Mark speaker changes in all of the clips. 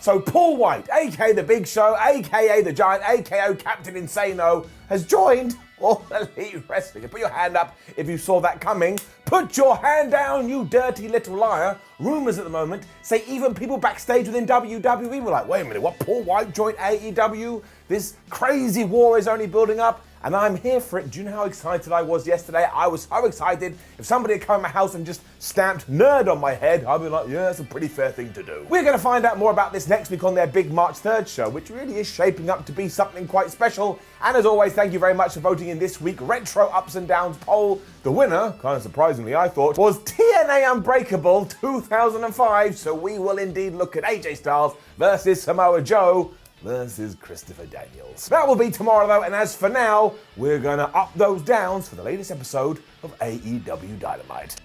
Speaker 1: So Paul White, aka The Big Show, aka The Giant, aka Captain Insano, has joined All Elite Wrestling. Put your hand up if you saw that coming. Put your hand down, you dirty little liar. Rumours at the moment say even people backstage within WWE were like, wait a minute, what, Paul White joined AEW? This crazy war is only building up, and I'm here for it. Do you know how excited I was yesterday? I was so excited. If somebody had come in my house and just stamped nerd on my head, I'd be like, yeah, that's a pretty fair thing to do. We're going to find out more about this next week on their big March 3rd show, which really is shaping up to be something quite special. And as always, thank you very much for voting in this week Retro Ups and Downs poll. The winner, kind of surprisingly I thought, was TNA Unbreakable 2005. So we will indeed look at AJ Styles versus Samoa Joe versus Christopher Daniels. That will be tomorrow though, and as for now, we're gonna up those downs for the latest episode of AEW Dynamite.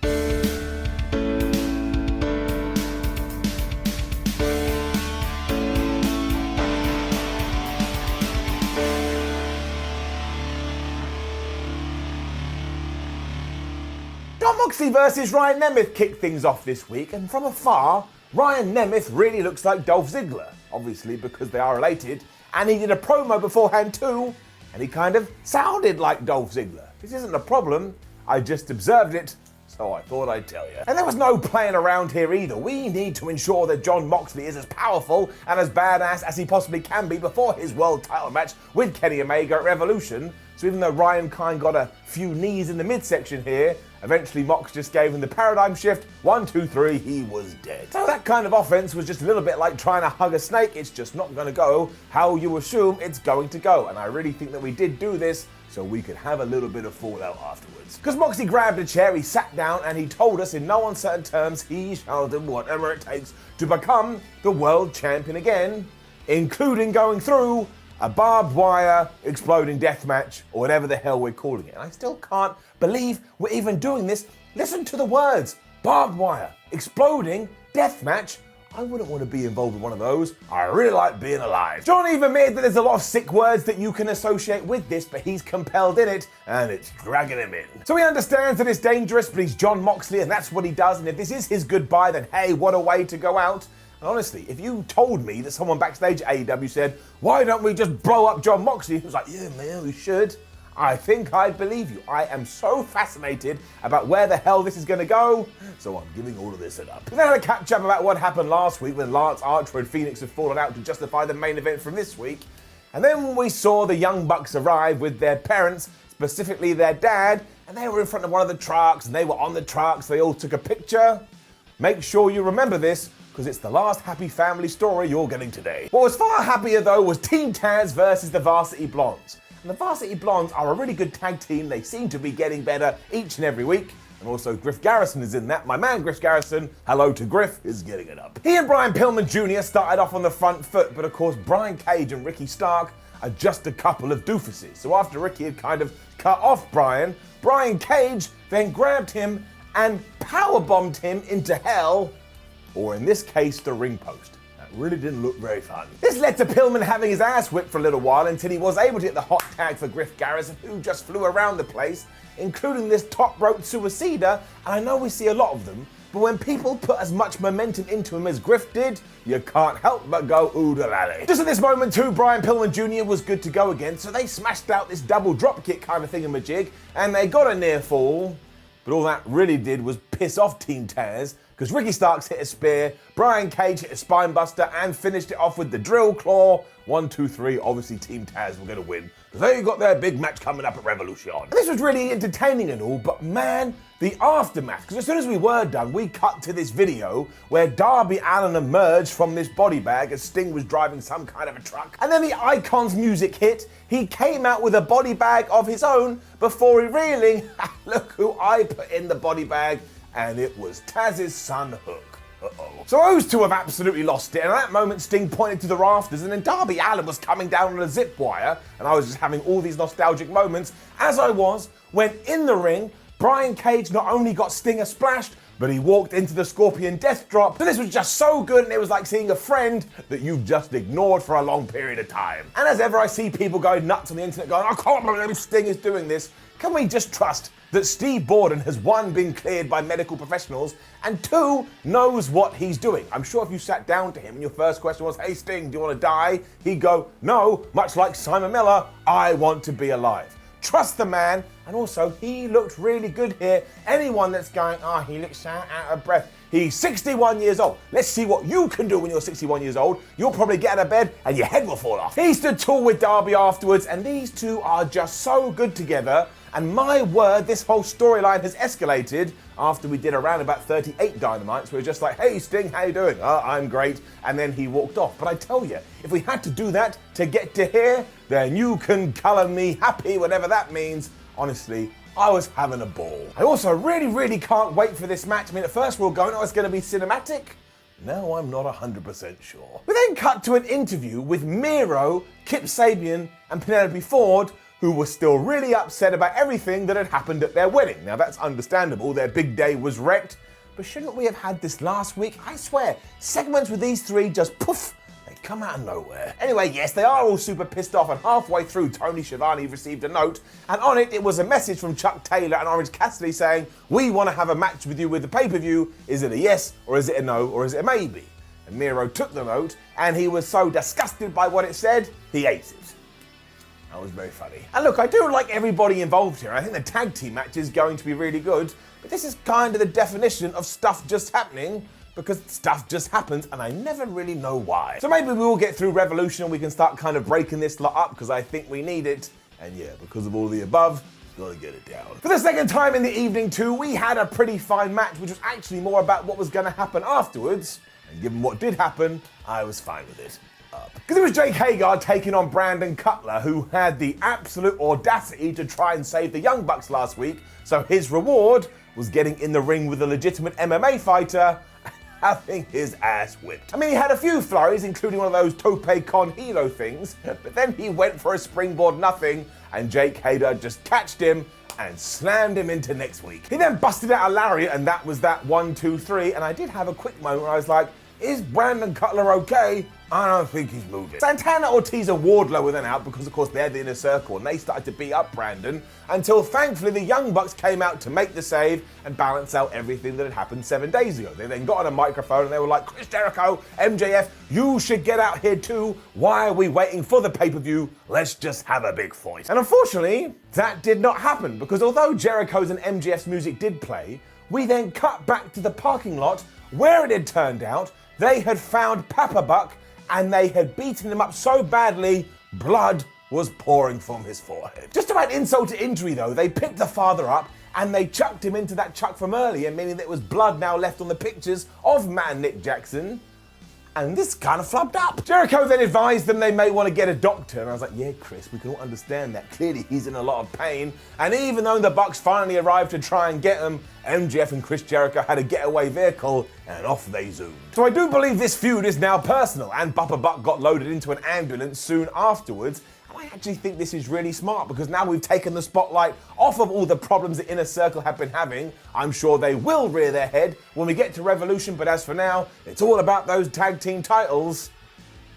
Speaker 1: Jon Moxley versus Ryan Nemeth kicked things off this week, and from afar, Ryan Nemeth really looks like Dolph Ziggler, obviously because they are related, and he did a promo beforehand too, and he kind of sounded like Dolph Ziggler. This isn't a problem, I just observed it, so I thought I'd tell you. And there was no playing around here either. We need to ensure that Jon Moxley is as powerful and as badass as he possibly can be before his world title match with Kenny Omega at Revolution. So even though Ryan kind got a few knees in the midsection here, eventually Mox just gave him the paradigm shift. 1, 2, 3, he was dead. So that kind of offense was just a little bit like trying to hug a snake. It's just not going to go how you assume it's going to go. And I really think that we did do this so we could have a little bit of fallout afterwards. Because Moxie grabbed a chair, he sat down, and he told us in no uncertain terms he shall do whatever it takes to become the world champion again, including going through a barbed wire exploding death match, or whatever the hell we're calling it. And I still can't believe we're even doing this. Listen to the words. Barbed wire, exploding, death match. I wouldn't want to be involved with one of those. I really like being alive. Jon even admitted that there's a lot of sick words that you can associate with this, but he's compelled in it, and it's dragging him in. So he understands that it's dangerous, but he's Jon Moxley, and that's what he does. And if this is his goodbye, then hey, what a way to go out. And honestly, if you told me that someone backstage at AEW said, why don't we just blow up Jon Moxley? He was like, yeah, man, we should. I think I'd believe you. I am so fascinated about where the hell this is going to go, so I'm giving all of this it up. We then had a catch up about what happened last week when Lance Archer and Fenix had fallen out to justify the main event from this week. And then we saw the Young Bucks arrive with their parents, specifically their dad, and they were in front of one of the trucks, and they were on the trucks, they all took a picture. Make sure you remember this, because it's the last happy family story you're getting today. What was far happier though was Team Tazz versus the Varsity Blondes. And the Varsity Blondes are a really good tag team. They seem to be getting better each and every week. And also Griff Garrison is in that. My man Griff Garrison, hello to Griff, is getting it up. He and Brian Pillman Jr. started off on the front foot, but of course Brian Cage and Ricky Stark are just a couple of doofuses. So after Ricky had kind of cut off Brian Cage then grabbed him and powerbombed him into hell, or in this case, the ring post. That really didn't look very fun. This led to Pillman having his ass whipped for a little while until he was able to get the hot tag for Griff Garrison, who just flew around the place, including this top rope suicider, and I know we see a lot of them, but when people put as much momentum into him as Griff did, you can't help but go oodalally. Just at this moment too, Brian Pillman Jr. was good to go again, so they smashed out this double dropkick kind of thingamajig, and they got a near fall, but all that really did was piss off Team Tazz, because Ricky Starks hit a spear, Brian Cage hit a spine buster, and finished it off with the drill claw. 1, 2, 3, obviously Team Tazz were going to win, because they got their big match coming up at Revolution. And this was really entertaining and all, but man, the aftermath, because as soon as we were done, we cut to this video where Darby Allin emerged from this body bag as Sting was driving some kind of a truck, and then the Icons music hit. He came out with a body bag of his own before revealing, look who I put in the body bag, and it was Tazz's son Hook. Uh-oh. So those two have absolutely lost it, and at that moment Sting pointed to the rafters, and then Darby Allin was coming down on a zip wire, and I was just having all these nostalgic moments, as I was when in the ring, Brian Cage not only got Stinger splashed, but he walked into the Scorpion Death Drop. So this was just so good, and it was like seeing a friend that you've just ignored for a long period of time. And as ever, I see people going nuts on the internet going, I can't believe Sting is doing this. Can we just trust that Steve Borden has, one, been cleared by medical professionals, and two, knows what he's doing. I'm sure if you sat down to him and your first question was, "Hey Sting, do you want to die?" he'd go, "No," much like Simon Miller, "I want to be alive." Trust the man, and also he looked really good here. Anyone that's going, "Oh, he looks so out of breath," he's 61 years old. Let's see what you can do when you're 61 years old. You'll probably get out of bed and your head will fall off. He stood tall with Darby afterwards, and these two are just so good together. And my word, this whole storyline has escalated after we did around about 38 Dynamites. We were just like, "Hey Sting, how you doing?" "Oh, I'm great." And then he walked off. But I tell you, if we had to do that to get to here, then you can colour me happy, whatever that means. Honestly, I was having a ball. I also really can't wait for this match. I mean, at first we were going, "Oh, it's going to be cinematic." Now I'm not 100% sure. We then cut to an interview with Miro, Kip Sabian, and Penelope Ford, who were still really upset about everything that had happened at their wedding. Now that's understandable, their big day was wrecked, but shouldn't we have had this last week? I swear, segments with these three just poof, they come out of nowhere. Anyway, yes, they are all super pissed off, and halfway through, Tony Schiavone received a note, and on it was a message from Chuck Taylor and Orange Cassidy saying, "We want to have a match with you with the pay-per-view. Is it a yes, or is it a no, or is it a maybe?" And Miro took the note, and he was so disgusted by what it said, he ate it. That was very funny. And look, I do like everybody involved here. I think the tag team match is going to be really good, but this is kind of the definition of stuff just happening, because stuff just happens and I never really know why. So maybe we will get through Revolution and we can start kind of breaking this lot up, because I think we need it. And yeah, because of all the above, gotta get it down. For the second time in the evening too, we had a pretty fine match, which was actually more about what was gonna happen afterwards. And given what did happen, I was fine with it. Because it was Jake Hager taking on Brandon Cutler, who had the absolute audacity to try and save the Young Bucks last week. So his reward was getting in the ring with a legitimate MMA fighter and having his ass whipped. I mean, he had a few flurries, including one of those tope con hilo things, but then he went for a springboard nothing, and Jake Hager just catched him and slammed him into next week. He then busted out a lariat, and that was that 1, 2, 3, and I did have a quick moment where I was like, is Brandon Cutler okay? I don't think he's moving. Santana, Ortiz, and Wardlow were then out because, of course, they're the inner circle, and they started to beat up Brandon until, thankfully, the Young Bucks came out to make the save and balance out everything that had happened 7 days ago. They then got on a microphone and they were like, "Chris Jericho, MJF, you should get out here too. Why are we waiting for the pay-per-view? Let's just have a big fight." And unfortunately, that did not happen, because although Jericho's and MJF's music did play, we then cut back to the parking lot where it had turned out they had found Papa Buck, and they had beaten him up so badly, blood was pouring from his forehead. Just about insult to injury though, they picked the father up and they chucked him into that chuck from earlier, meaning there was blood now left on the pictures of man Nick Jackson. And this kind of flubbed up. Jericho then advised them they may want to get a doctor. And I was like, yeah, Chris, we can all understand that. Clearly he's in a lot of pain. And even though the Bucks finally arrived to try and get him, MJF and Chris Jericho had a getaway vehicle and off they zoomed. So I do believe this feud is now personal, and Papa Buck got loaded into an ambulance soon afterwards. I actually think this is really smart, because now we've taken the spotlight off of all the problems the Inner Circle have been having. I'm sure they will rear their head when we get to Revolution, but as for now, it's all about those tag team titles,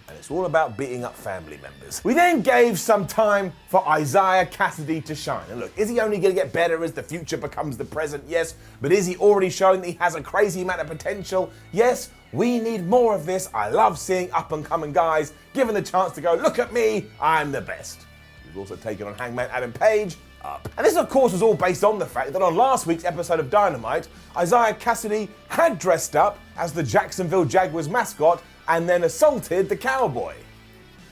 Speaker 1: and it's all about beating up family members. We then gave some time for Isaiah Cassidy to shine. And look, is he only going to get better as the future becomes the present? Yes. But is he already showing that he has a crazy amount of potential? Yes. We need more of this. I love seeing up-and-coming guys given the chance to go, look at me, I'm the best. He's also taken on Hangman Adam Page up. And this, of course, was all based on the fact that on last week's episode of Dynamite, Isaiah Cassidy had dressed up as the Jacksonville Jaguars mascot and then assaulted the cowboy.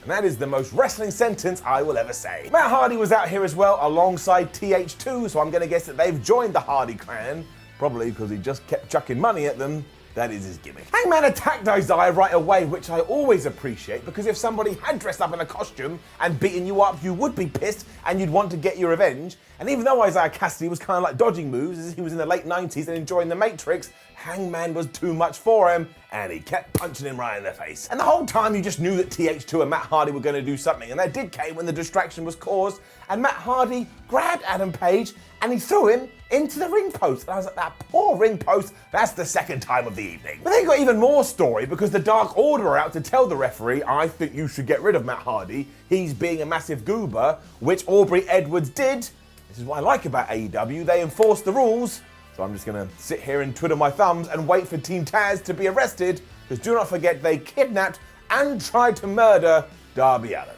Speaker 1: And that is the most wrestling sentence I will ever say. Matt Hardy was out here as well alongside TH2, so I'm going to guess that they've joined the Hardy clan, probably because he just kept chucking money at them. That is his gimmick. Hangman attacked Isaiah right away, which I always appreciate, because if somebody had dressed up in a costume and beaten you up, you would be pissed and you'd want to get your revenge. And even though Isaiah Cassidy was kind of like dodging moves as he was in the late 90s and enjoying the Matrix, Hangman was too much for him and he kept punching him right in the face. And the whole time you just knew that TH2 and Matt Hardy were going to do something, and that did came when the distraction was caused and Matt Hardy grabbed Adam Page and he threw him into the ring post. And I was like, that poor ring post, that's the second time of the evening. But then you got even more story, because the Dark Order are out to tell the referee, I think you should get rid of Matt Hardy. He's being a massive goober, which Aubrey Edwards did. This is what I like about AEW. They enforce the rules. So I'm just going to sit here and twiddle my thumbs and wait for Team Tazz to be arrested, because do not forget they kidnapped and tried to murder Darby Allin.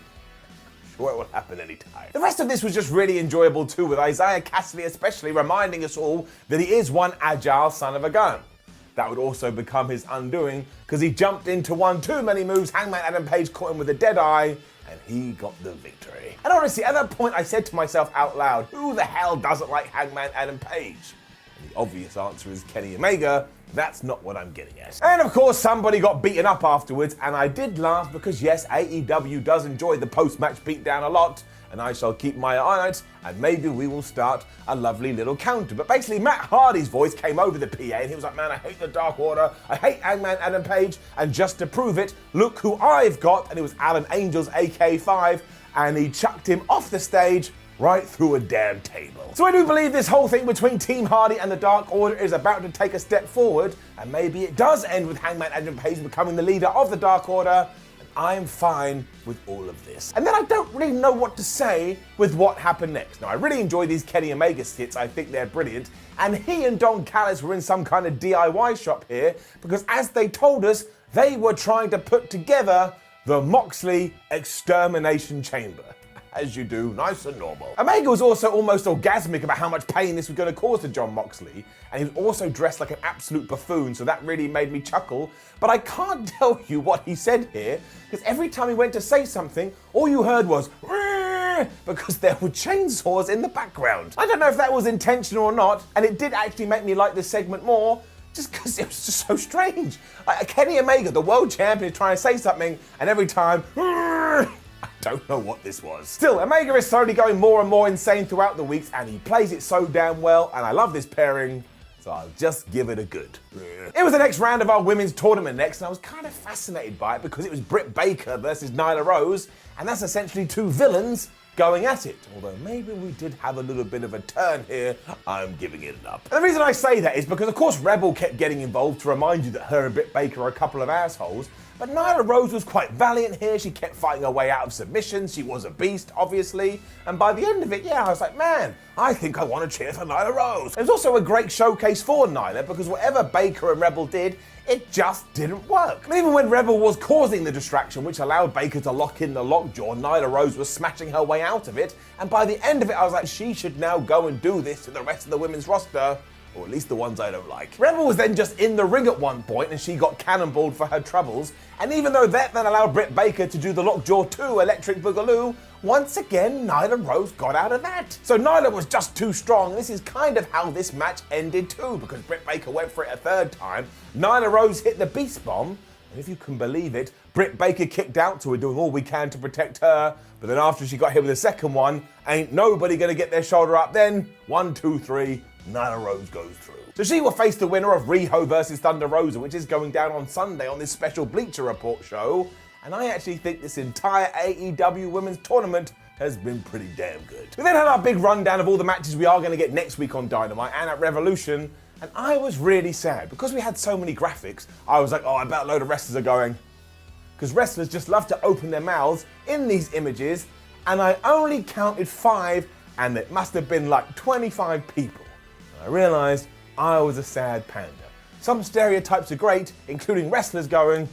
Speaker 1: Sure, it will happen anytime. The rest of this was just really enjoyable too, with Isaiah Cassidy especially reminding us all that he is one agile son of a gun. That would also become his undoing, because he jumped into one too many moves. Hangman Adam Page caught him with a dead eye, and he got the victory. And honestly, at that point I said to myself out loud, who the hell doesn't like Hangman Adam Page? The obvious answer is Kenny Omega. That's not what I'm getting at. And of course, somebody got beaten up afterwards, and I did laugh because yes, AEW does enjoy the post-match beatdown a lot, and I shall keep my eye on it, and maybe we will start a lovely little counter. But basically, Matt Hardy's voice came over the PA, and he was like, man, I hate the Dark Order, I hate Hangman Adam Page, and just to prove it, look who I've got, and it was Alan Angel's AK-5, and he chucked him off the stage right through a damn table. So I do believe this whole thing between Team Hardy and the Dark Order is about to take a step forward, and maybe it does end with Hangman Adam Page becoming the leader of the Dark Order, and I'm fine with all of this. And then I don't really know what to say with what happened next. Now, I really enjoy these Kenny Omega skits. I think they're brilliant, and he and Don Callis were in some kind of DIY shop here, because as they told us, they were trying to put together the Moxley Extermination Chamber. As you do, nice and normal. Omega was also almost orgasmic about how much pain this was going to cause to Jon Moxley, and he was also dressed like an absolute buffoon, so that really made me chuckle. But I can't tell you what he said here, because every time he went to say something, all you heard was "Rrrr," because there were chainsaws in the background. I don't know if that was intentional or not, and it did actually make me like this segment more, just because it was just so strange. Like, Kenny Omega, the world champion, is trying to say something, and every time, "Rrrr," I don't know what this was. Still, Omega is slowly going more and more insane throughout the weeks, and he plays it so damn well, and I love this pairing, so I'll just give it a good. It was the next round of our women's tournament next, and I was kind of fascinated by it because it was Britt Baker versus Nyla Rose, and that's essentially two villains going at it. Although maybe we did have a little bit of a turn here, I'm giving it up. And the reason I say that is because, of course, Rebel kept getting involved to remind you that her and Britt Baker are a couple of assholes, but Nyla Rose was quite valiant here. She kept fighting her way out of submissions. She was a beast, obviously. And by the end of it, yeah, I was like, man, I think I want to cheer for Nyla Rose. It was also a great showcase for Nyla because whatever Baker and Rebel did, it just didn't work. And even when Rebel was causing the distraction, which allowed Baker to lock in the lockjaw, Nyla Rose was smashing her way out of it. And by the end of it, I was like, she should now go and do this to the rest of the women's roster, or at least the ones I don't like. Rebel was then just in the ring at one point, and she got cannonballed for her troubles. And even though that then allowed Britt Baker to do the Lockjaw 2 Electric Boogaloo, once again, Nyla Rose got out of that. So Nyla was just too strong. This is kind of how this match ended too, because Britt Baker went for it a third time. Nyla Rose hit the Beast Bomb, and if you can believe it, Britt Baker kicked out, so we're doing all we can to protect her. But then after she got hit with the second one, ain't nobody gonna get their shoulder up then. 1, 2, 3. Nyla Rose goes through. So she will face the winner of Riho versus Thunder Rosa, which is going down on Sunday on this special Bleacher Report show. And I actually think this entire AEW Women's Tournament has been pretty damn good. We then had our big rundown of all the matches we are going to get next week on Dynamite and at Revolution. And I was really sad because we had so many graphics. I was like, oh, I bet a load of wrestlers are going. Because wrestlers just love to open their mouths in these images. And I only counted 5, and it must have been like 25 people. I realised I was a sad panda. Some stereotypes are great, including wrestlers going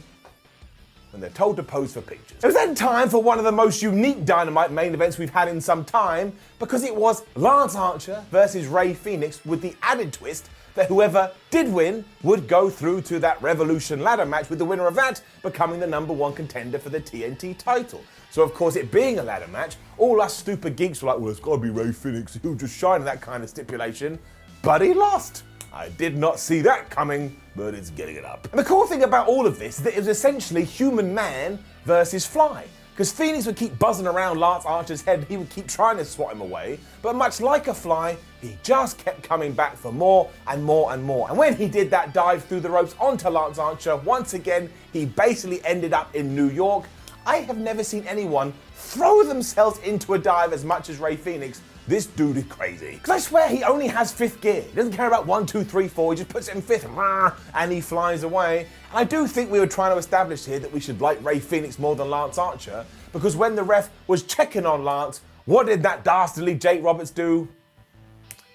Speaker 1: when they're told to pose for pictures. It was then time for one of the most unique Dynamite main events we've had in some time, because it was Lance Archer versus Rey Fenix, with the added twist that whoever did win would go through to that Revolution ladder match, with the winner of that becoming the #1 contender for the TNT title. So of course, it being a ladder match, all us stupid geeks were like, well, it's gotta be Rey Fenix, he'll just shine in that kind of stipulation. But he lost. I did not see that coming, but it's getting it up. And the cool thing about all of this is that it was essentially Human Man versus Fly. Because Phoenix would keep buzzing around Lance Archer's head, he would keep trying to swat him away, but much like a fly, he just kept coming back for more and more and more. And when he did that dive through the ropes onto Lance Archer, once again, he basically ended up in New York. I have never seen anyone throw themselves into a dive as much as Rey Fenix. This dude is crazy. Because I swear he only has 5th gear. He doesn't care about 1, 2, 3, 4. He just puts it in 5th and he flies away. And I do think we were trying to establish here that we should like Rey Fenix more than Lance Archer, because when the ref was checking on Lance, what did that dastardly Jake Roberts do?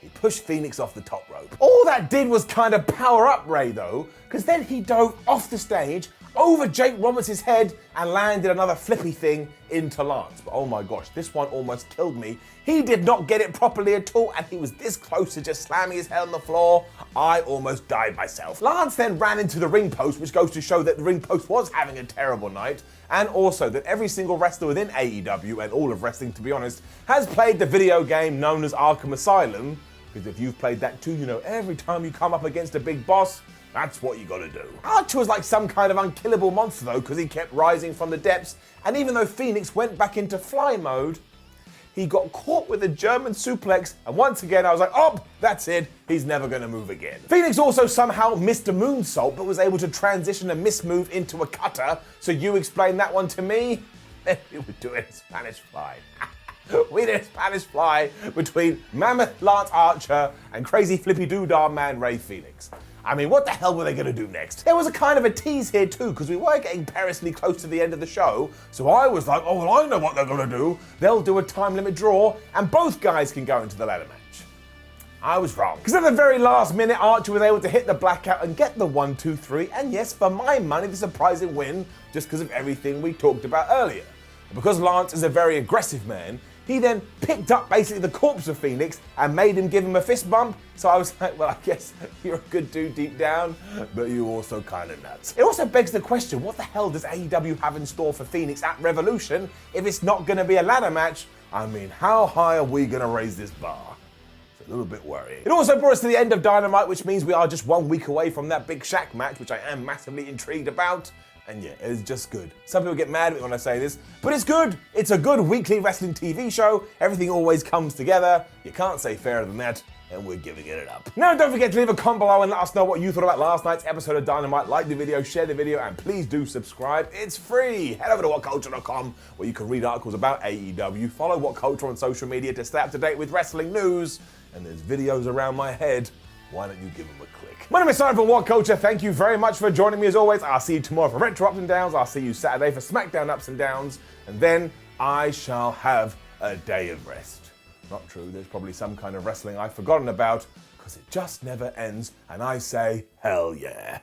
Speaker 1: he pushed Fenix off the top rope. All that did was kind of power up Ray though, because then he dove off the stage, over Jake Roberts' head, and landed another flippy thing into Lance. But oh my gosh, this one almost killed me. He did not get it properly at all, and he was this close to just slamming his head on the floor. I almost died myself. Lance then ran into the ring post, which goes to show that the ring post was having a terrible night, and also that every single wrestler within AEW, and all of wrestling to be honest, has played the video game known as Arkham Asylum, because if you've played that too, you know every time you come up against a big boss, that's what you gotta do. Archer was like some kind of unkillable monster though, because he kept rising from the depths, and even though Fenix went back into fly mode, he got caught with a German suplex, and once again I was like, oh, that's it, he's never gonna move again. Fenix also somehow missed a moonsault, but was able to transition a missed move into a cutter, so you explain that one to me, then we would do it in Spanish Fly. We did a Spanish Fly between Mammoth Lance Archer and crazy flippy doodah man Ray Fenix. I mean, what the hell were they going to do next? There was a kind of a tease here too, because we were getting perilously close to the end of the show, so I was like, oh, well, I know what they're going to do. They'll do a time limit draw, and both guys can go into the ladder match. I was wrong. Because at the very last minute, Archer was able to hit the blackout and get the 1, 2, 3, and yes, for my money, the surprising win, just because of everything we talked about earlier. Because Lance is a very aggressive man, he then picked up basically the corpse of Fenix and made him give him a fist bump. So I was like, well, I guess you're a good dude deep down, but you're also kind of nuts. It also begs the question, what the hell does AEW have in store for Fenix at Revolution if it's not going to be a ladder match? I mean, how high are we going to raise this bar? It's a little bit worrying. It also brought us to the end of Dynamite, which means we are just 1 week away from that Big Shaq match, which I am massively intrigued about. And yeah, it's just good. Some people get mad at me when I say this, but it's good. It's a good weekly wrestling TV show. Everything always comes together. You can't say fairer than that, and we're giving it up. Now, don't forget to leave a comment below and let us know what you thought about last night's episode of Dynamite. Like the video, share the video, and please do subscribe. It's free. Head over to WhatCulture.com, where you can read articles about AEW. Follow WhatCulture on social media to stay up to date with wrestling news. And there's videos around my head. Why don't you give them a click? My name is Simon from WhatCulture. Thank you very much for joining me as always. I'll see you tomorrow for Retro Ups and Downs. I'll see you Saturday for SmackDown Ups and Downs. And then I shall have a day of rest. Not true, there's probably some kind of wrestling I've forgotten about, because it just never ends. And I say, hell yeah.